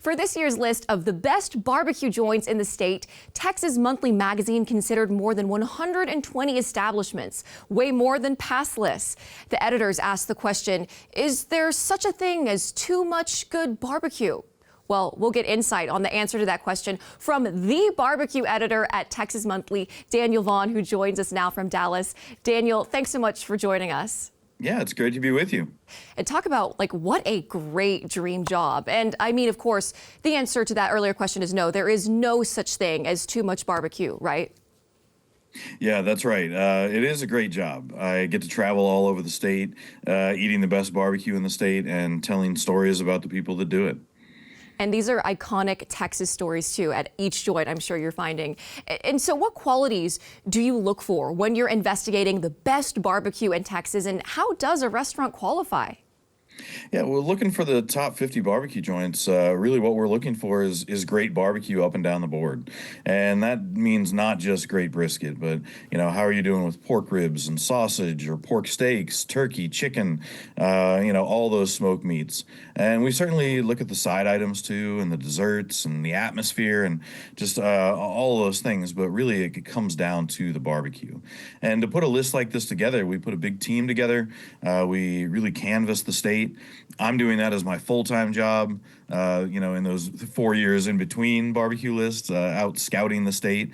For this year's list of the best barbecue joints in the state, Texas Monthly Magazine considered more than 120 establishments, way more than past lists. The editors asked the question, is there such a thing as too much good barbecue? Well, we'll get insight on the answer to that question from the barbecue editor at Texas Monthly, Daniel Vaughn, who joins us now from Dallas. Daniel, thanks so much for joining us. Yeah, it's great to be with you. And talk about what a great dream job. And I mean, of course, the answer to that earlier question is no. There is no such thing as too much barbecue, right? Yeah, that's right. It is a great job. I get to travel all over the state, eating the best barbecue in the state and telling stories about the people that do it. And these are iconic Texas stories, too, at each joint, I'm sure you're finding. And so what qualities do you look for when you're investigating the best barbecue in Texas, and how does a restaurant qualify? Yeah, we're looking for the top 50 barbecue joints. Really what we're looking for is great barbecue up and down the board. And that means not just great brisket, but, how are you doing with pork ribs and sausage or pork steaks, turkey, chicken, all those smoked meats. And we certainly look at the side items too, and the desserts and the atmosphere and just all those things. But really it comes down to the barbecue. And to put a list like this together, we put a big team together. We really canvass the state. I'm doing that as my full-time job, in those 4 years in between barbecue lists, out scouting the state,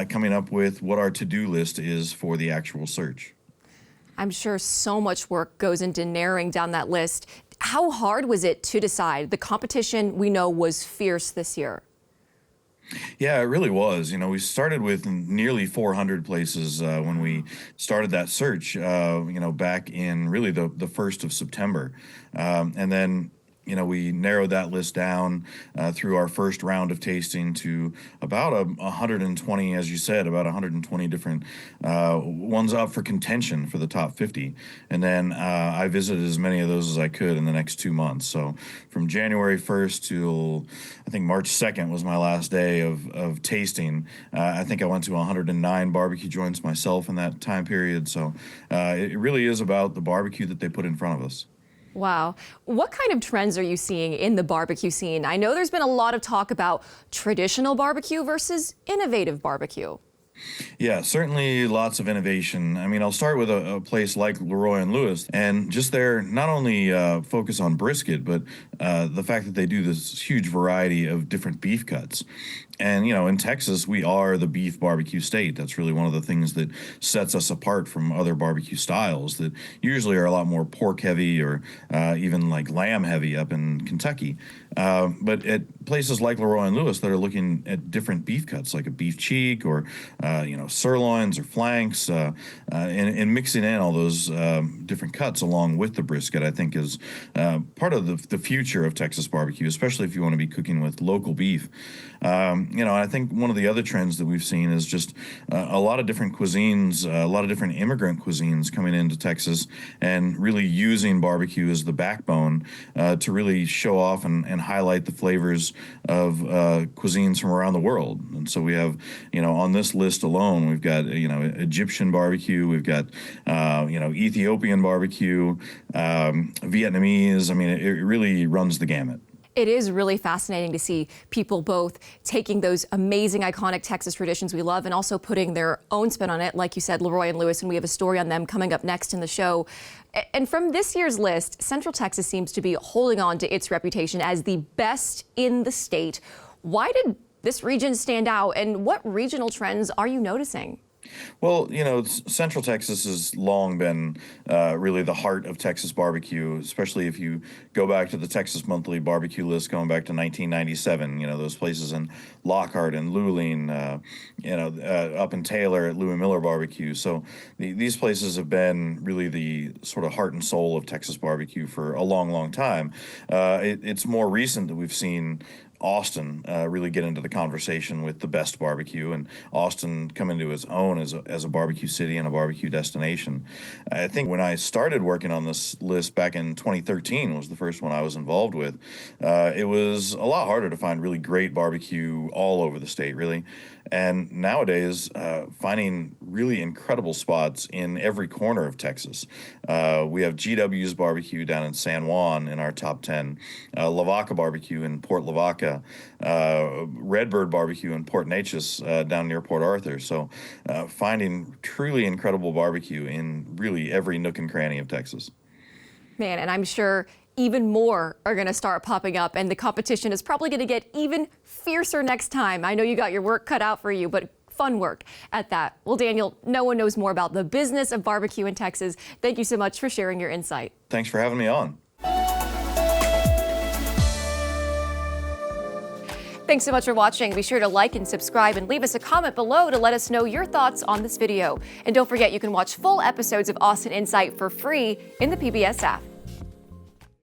coming up with what our to-do list is for the actual search. I'm sure so much work goes into narrowing down that list. How hard was it to decide? The competition, we know, was fierce this year. Yeah, it really was. We started with nearly 400 places when we started that search, back in really the 1st of September. And then, we narrowed that list down through our first round of tasting to about 120, as you said, about 120 different ones up for contention for the top 50. And then I visited as many of those as I could in the next 2 months. So from January 1st till I think March 2nd was my last day of tasting. I think I went to 109 barbecue joints myself in that time period. So it really is about the barbecue that they put in front of us. Wow. What kind of trends are you seeing in the barbecue scene? I know there's been a lot of talk about traditional barbecue versus innovative barbecue. Yeah, certainly lots of innovation. I mean, I'll start with a place like Leroy and Lewis, and just there, not only focus on brisket, but the fact that they do this huge variety of different beef cuts. And, in Texas, we are the beef barbecue state. That's really one of the things that sets us apart from other barbecue styles that usually are a lot more pork heavy or even like lamb heavy up in Kentucky. But at places like Leroy and Lewis that are looking at different beef cuts, like a beef cheek or, sirloins or flanks, and mixing in all those different cuts along with the brisket, I think is part of the future of Texas barbecue, especially if you want to be cooking with local beef. I think one of the other trends that we've seen is just a lot of different cuisines, a lot of different immigrant cuisines coming into Texas and really using barbecue as the backbone to really show off and highlight the flavors of cuisines from around the world. And so we have, on this list alone, we've got, Egyptian barbecue, we've got, Ethiopian barbecue, Vietnamese. I mean, it really runs the gamut. It is really fascinating to see people both taking those amazing, iconic Texas traditions we love and also putting their own spin on it. Like you said, Leroy and Lewis, and we have a story on them coming up next in the show. And from this year's list, Central Texas seems to be holding on to its reputation as the best in the state. Why did this region stand out, and what regional trends are you noticing? Well, Central Texas has long been really the heart of Texas barbecue, especially if you go back to the Texas Monthly barbecue list going back to 1997, those places in Lockhart and Luling, up in Taylor at Louis Miller Barbecue. So these places have been really the sort of heart and soul of Texas barbecue for a long, long time. It's more recent that we've seen Austin really get into the conversation with the best barbecue, and Austin come into its own as a barbecue city and a barbecue destination. I think when I started working on this list back in 2013 was the first one I was involved with. It was a lot harder to find really great barbecue all over the state, really. And nowadays, finding really incredible spots in every corner of Texas. We have GW's Barbecue down in San Juan in our top 10, Lavaca Barbecue in Port Lavaca Redbird Barbecue in Port Neches down near Port Arthur. So finding truly incredible barbecue in really every nook and cranny of Texas. Man, and I'm sure even more are going to start popping up, and the competition is probably going to get even fiercer next time. I know you got your work cut out for you, but fun work at that. Well, Daniel, no one knows more about the business of barbecue in Texas. Thank you so much for sharing your insight. Thanks for having me on. Thanks so much for watching. Be sure to like and subscribe and leave us a comment below to let us know your thoughts on this video. And don't forget, you can watch full episodes of Austin Insight for free in the PBS app.